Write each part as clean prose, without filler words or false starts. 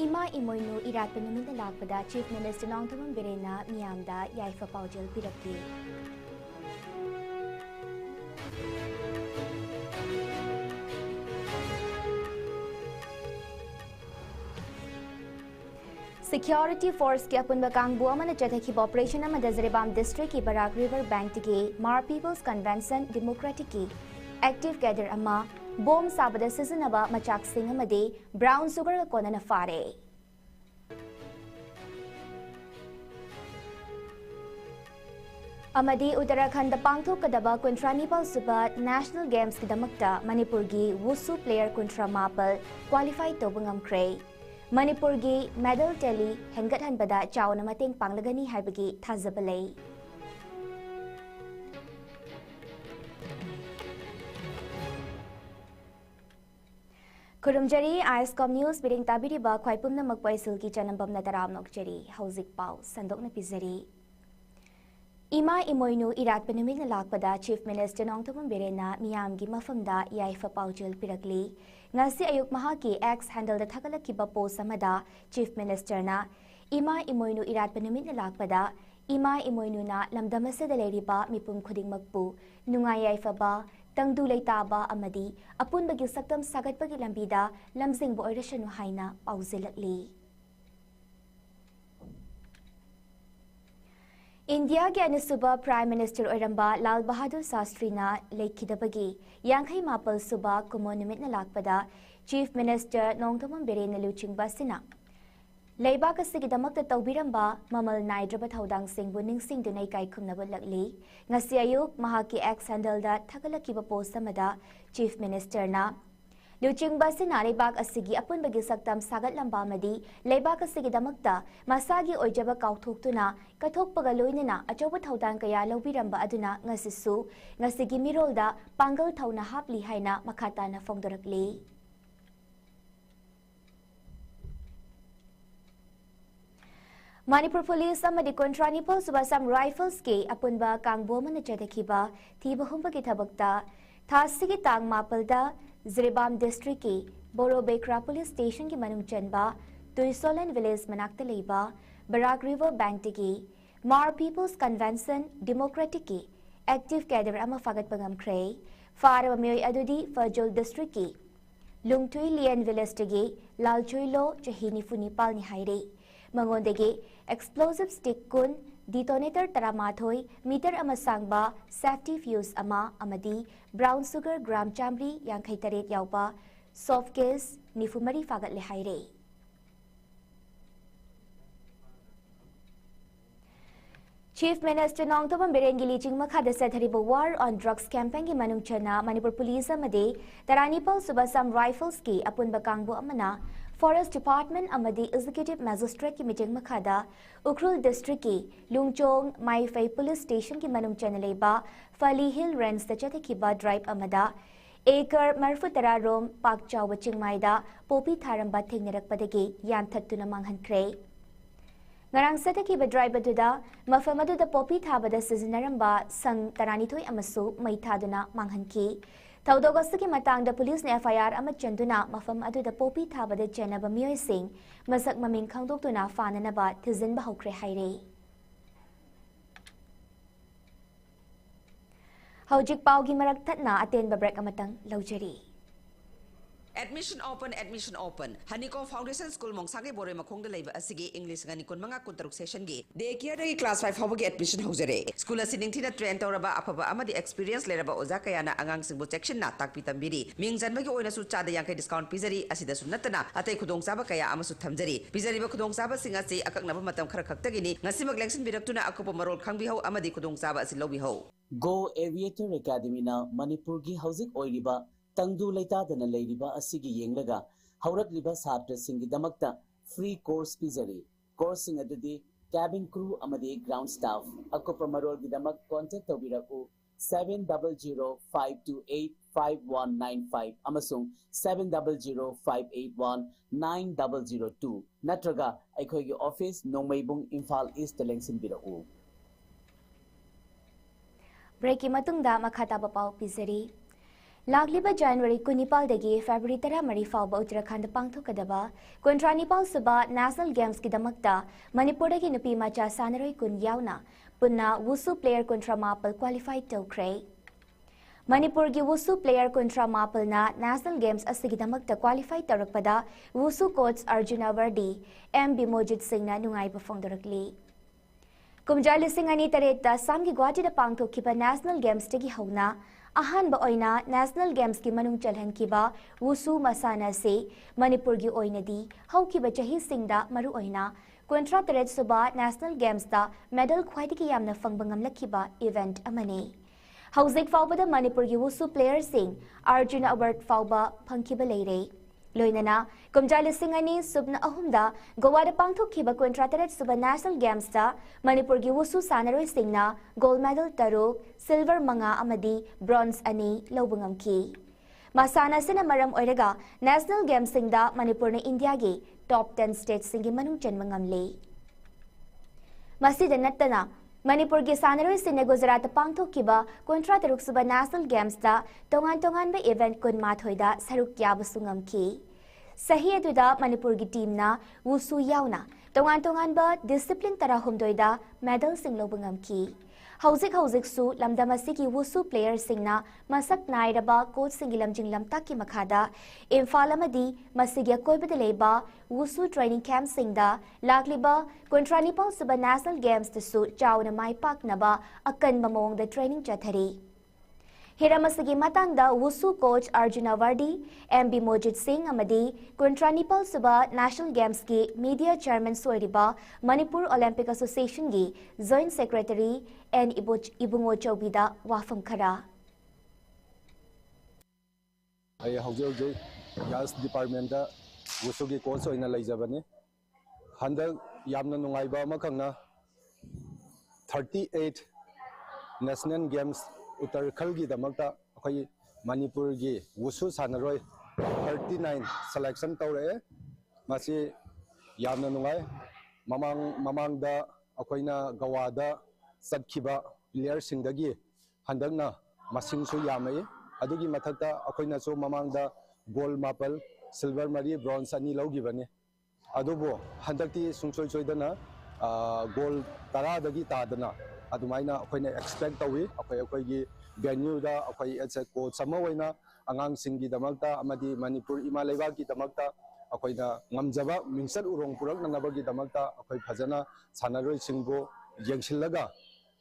Ima imoinu irat penumit na lakpada Chief Minister Nongthamam Birena miyamda yaifa paujal pirakki. Security Force ke apunba kangbu amana chathaki operation amada Ziribam District ki Barak River Bank ki Mar People's Convention Democratic ki active gather ama bomb sabada sizinaba machak sing amade brown sugar ka kona na fare. Amadi Uttarakhand pangthok kadaba kuntra nipal suba National Games kidamakta Manipur gi Wushu player kuntra mapal qualify tobungam kray. Manipur gi medal tally hengat hanbada chauna mating panglagani haibagi thazabalay. Kurumjari ISCOM News biring tabiri ba khwaipum na magpaisul ki chanambam na taram nokjari hauzik pau sandok na pizari. Ima imoinu irat penumit na lakpada Chief Minister Nongthamam Birena miyamgi mafamda yaifa paujal pirakli. Ngasi ayuk mahaki ex handle da thakalakiba post amada Chief Minister na Ima imoinu irat penumit na lakpada Ima imoinu na lamdamase daleriba mipum khuding magpu nungai yaifa ba tangdu leitaba amadi apun bagi saktam sagat bagi lambida lamsing bo oirashanu haina pauzilakli. India ke anisuba Prime Minister Oiramba Lal Bahadur Shastri na lekhidabagi yankhai mapal suba kumo numit na lakpada Chief Minister Nongthamam Birena luchingba sina leibak asigidamakta taubiramba mamal naidraba thaudang singbu ningsingdunai kai khumnaba lakli ngasi ayuk mahaki ex handle da thagalakiba post amada Chief Minister na luchingba sina leibak asigi apun bagi saktam sagat lamba madi leibak asigidamakta masagi oijaba kauthokhtuna kathokpaga loinana achoba thaudang kaya lobiramba aduna ngasisu ngasigi mirolda pangal thauna hapli haina makhata na fongdorakli. Manipur Police amadi kontra nipal subasam rifles ke apunba kangbo mana jadakiba thiba humba ki thabakta thasigi tang mapalda Ziribam District ki Boro Bekra Police Station ki manung chanba Tuisolan Village manakta leiba Barak River Bank ki Mar People's Convention Democratic ki active cadre ama fagat pangam kray fara mayoy adudi Fajol District ki Lungtui Lian Village ki Lalchoilo Chahini Funi Pal ni haire Mangondegi explosive stick kun detonator taramathoi meter ama sangba safety fuse ama amadi brown sugar gram chamri yankhai taret yaupa soft case nifumari fagat le haire. Chief Minister Nongthamam Birena liching makhada sathariba war on drugs campaign ki manung chana Manipur Police amade taranipal subasam rifles ki apunba kangbu amana Forest Department amadi Executive Magistrate ki meeting makhada Ukhrul District ki Lungchong Maifai Police Station ki manung chanaleba Fali Hill Range da chathakiba drive amada Acre Marfutara Rom Pak Chawa Chingmaida Popi Tharamba thengnarakpadagi yanthattuna manghankre. Ngarang sathakiba drive aduda mafam aduda popi thabada sizinaramba sang taranithoi amasu mai thaduna manghanki. Taudogasaki matangda police na FIR ama chanduna mafam aduda popi thabada chenaba miyoy sing masak maming khangdoktuna fananaba thizinba hokre haire. Haujik paugi marak thatna aten babrek amatang laujari. Admission open. Honeycomb Foundation School Mongsage Bore Makongda Leba Asigi English Ganikun Manga Kuntaruk Session Gi. Day care class 5 Hobby admission hosere. School sitting Tina Trent Toraba Apaba Amadi experience Leraba Ozakayana Angang Simbo section na Takpitambiri. Ming Zanmagi Oina Sucha the Yanka discount Pizari Asida Sunatana, Ate Kudong Sabakaya Amasu Tamzari. Pizari Kudong Saba Singasi Akaknabamatam Karakatagini, Nasimak Lexin Biratuna Akopomarol Kangbiho Amadi Kudong Saba Silobiho. Go Aviator Academy na Manipurgi Housing Oiriba. Tangdu leitadana leiriba asigi yenglaga haurakliba satrasingi damakta free course pizari coursing adudi cabin crew amadi ground staff akopa marol gidamak contact tawbiraku 7005285195 amasung 7005819002 natraga aikhoigi office Nongmaibung Imphal East lengsin biraku. Breaki matungda makhata bapau pizari Lagliba January 19 February 10 fauba Uttarakhand pangthokadaba Kuntranipal suba National Games ki damakta Manipur ki nupi macha sanaroi kun yauna punna wusu player kontra mapal qualified tokre Manipur ki wusu player kontra mapal na National Games asigi damakta qualified tarakpada wusu coach Arjuna Vardi M Bimojit Singh na nungai pafongdarakli Kumjali Singh ani tareta samgi Guwahati da pangthokiba National Games tagi hauna अहानबा ओइना national games की मनुंग चलहनकिबा वुसु मसाना से मणिपुर की ओइनदी हौकिबा चही सिंगदा मरु ओइना कुंट्रा तरेट सुबा national games दा medal ख्वाइदगी यामना फंगबा ngamlakkiba event अमने हौजिक फाउबदा मणिपुर की वुसु प्लेयर सिंग अर्जुन अवार्ड फाउबा फंगकिबा लेरे लोइनना कुमजाली सिंह अनि सुबना अहुमदा गोवादा पांगथोखिबा कुंट्रा तरेट सुबा नेशनल गेम्स दा मणिपुर की वुसु सानरोय सिंगना गोल्ड मेडल तरुक सिल्वर मंगा अमदी ब्रॉन्ज अनि लौबंगमकी मसाना सिना मरम ओइरगा नेशनल गेम्स सिंगदा मणिपुर ने इंडिया के टॉप 10 स्टेट सिंगी मनुंग चनमंगमले मसीद नत्तना मणिपुर के सानरोय सिने गुजरात पांगथोखिबा कुंट्रा तरुक सुबा नेशनल गेम्स दा तोंगान तोंगान बे इवेंट कुन माथोइदा सरुक याबसुंगमकी सही अदुदा मणिपुर की टीम ना वुसु याउना तोंगान तोंगान बा डिसिप्लिन तरा हुमदोइदा मेडल सिंग लौबंगमकी हौजिक सु लमदमसी की वुसु प्लेयर सिंगना मसक नाइरबा कोच सिंगी लमजिंग लमता की मखादा इम्फाल अमदी मसिगी अकोइबदा लेबा वुसु ट्रेनिंग कैंप सिंगदा लाक्लिबा कुंट्रानिपाल सुबा नेशनल गेम्स तसु चाउना माइपाकनबा अकनबा मओंगदा ट्रेनिंग चथरी हिरामसगी मतंगदा wushu coach Arjuna awardee M Bimojit Singh अमदी कुंट्रानिपाल सुबा नेशनल गेम्स की मीडिया चेयरमैन सोइरिबा मणिपुर ओलंपिक एसोसिएशन की जॉइंट सेक्रेटरी एन इबुंगो चौबीदा वाफम खरा यस डिपार्टमेंट वुसु की कोच होइना लैजबने हंदक यामना नुंगाइबा अमखंगना 38 नेशनल गेम्स उत्तराखंड की दमकता अखोई मणिपुर की वुसु सानरोय 39 सिलेक्शन तौरे मासी यामना नुंगाई ममांगदा अखोइना गवादा चटखिबा प्लेयर सिंगदगी हंदकना मसिंगसु यामै अदुगी मथकता अखोइना सो ममांगदा गोल्ड मापल सिल्वर मरी ब्रॉन्ज अनि लौगिबने अदुबो हंदकती सुंसोय सोइदना गोल्ड 10 दगी तादना अदुमाइना अखोइना एक्सपेक्ट तौई अखोई वेन्यूदा अखोई एज ए कोच अमा ओइना अंगांग सिंगी दमकता अमदी मणिपुर इमा लेबा की दमकता अखोइना ngamjaba मिंसर उरोंग पुरक नंगबगी दमकता अखोई फजना सानरोय सिंगबो येंगसिलगा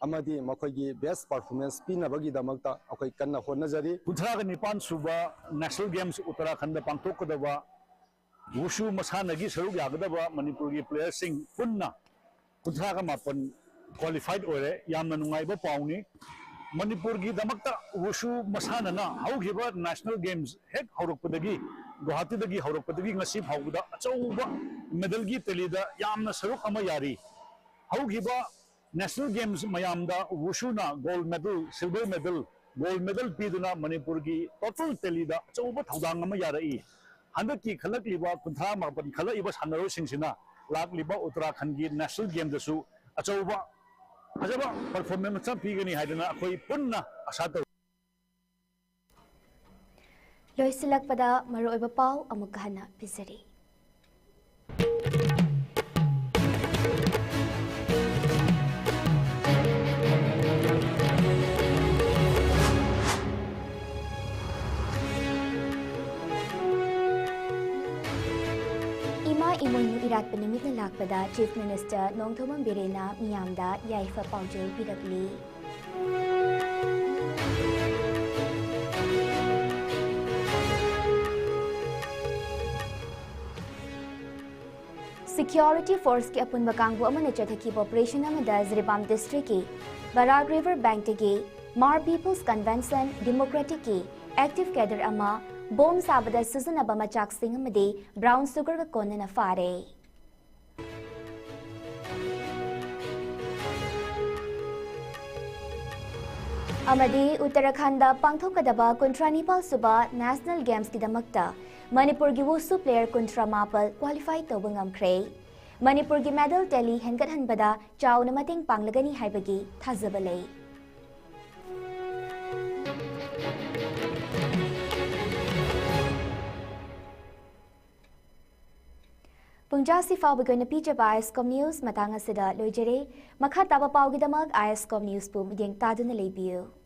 अमदी मखोइगी बेस्ट परफॉर्मेंस पिनबगी दमकता अखोई कन्ना होनजरी 19 सुबा नेशनल गेम्स उत्तराखंड पांगथोकदबा वुसु मसानगी सरुक यागदबा मणिपुर की प्लेयर सिंग पुन्ना 19 क्वालिफाइड ओरे यामना नुंगाइबा पाउनी मणिपुर की दमकता वुसु मसानना हौगिबा नेशनल गेम्स हेक हौरकपदगी गुवाहाटी दगी हौरकपदगी ngasi फाउबदा अचौबा मेडल की तेलीदा यामना सरुक अमा यारी हौगिबा नेशनल गेम्स मयामदा वुसुना gold medal silver medal gold medal पीदुना मणिपुर की टोटल तेलीदा अचौबा थौदांग अमा यारई हंदकी खलकलिबा 19 खलइबा सानरो सिंगसिना लाकलिबा उत्तराखंड की नेशनल गेम दसु अचौबा फजबा परफॉर्मेंस पीगनी हाइदना अखोई पुन्ना आशा तौ लोइसिलकपदा मरोइबा पाउ अमुक हना पिसरी इमोइनु इरात पनिमित लाकपदा चीफ मिनिस्टर नोंगथोमम बिरेना मियामदा याइफा पाउजेल पिरकली सिक्योरिटी फोर्स के अपुनबा कांगबु अमने चथकी ऑपरेशन अमदा जिरिबाम डिस्ट्रिक्ट की बराग रिवर बैंक के मार पीपल्स कन्वेंशन डेमोक्रेटिक की एक्टिव कैडर अमा बोम साबदा सिजनबा मचाक सिंह अमदे ब्राउन सुगर का कोनना फारे अमदे उत्तराखंड पांगथोकदबा कुंट्रानिपाल सुबा नेशनल गेम्स की दमकता मणिपुर की वुसु प्लेयर कुंट्रा मापल क्वालिफाई तौबंगमख्रे मणिपुर की मेडल टेली हेंगतहनबदा चाउना मतेंग पांगलगनी हाइबगी थाजबा लई Punja si faw pijaba ISCOM News matang asida loijere makha taba pawgidamak ISCOM News pum yeng taduna lebiyo.